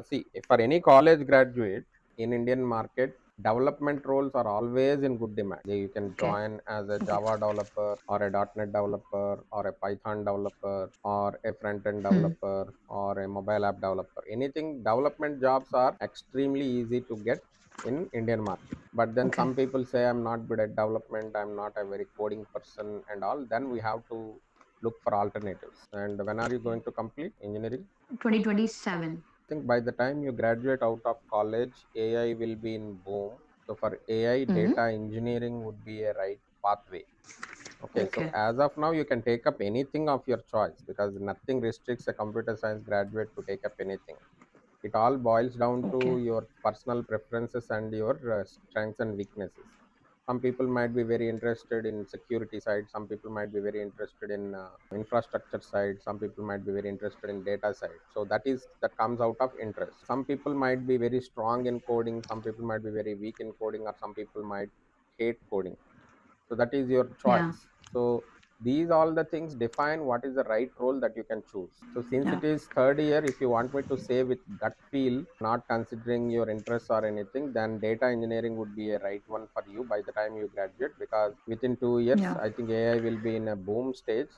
See, for any college graduate in Indian market, development roles are always in good demand. You can Okay. join as a Okay. Java developer or a .NET developer or a Python developer or a front-end Hmm. developer or a mobile app developer. Anything development jobs are extremely easy to get in Indian market. But then Okay. some people say I'm not good at development, I'm not a very coding person and all. Then we have to look for alternatives. And when are you going to complete engineering? 2027. Think by the time you graduate out of college, AI will be in boom. So for AI, Mm-hmm. data engineering would be a right pathway. Okay, so Okay. as of now, you can take up anything of your choice because nothing restricts a computer science graduate to take up anything. It all boils down to Okay. your personal preferences and your strengths and weaknesses. Some people might be very interested in security side, some people might be very interested in infrastructure side, some people might be very interested in data side. So that comes out of interest. Some people might be very strong in coding, some people might be very weak in coding, or some people might hate coding. So that is your Yeah. choice. So these all the things define what is the right role that you can choose. So since Yeah. it is third year, if you want me to say with gut feel, not considering your interests or anything, then data engineering would be a right one for you by the time you graduate, because within 2 years Yeah. I think AI will be in a boom stage.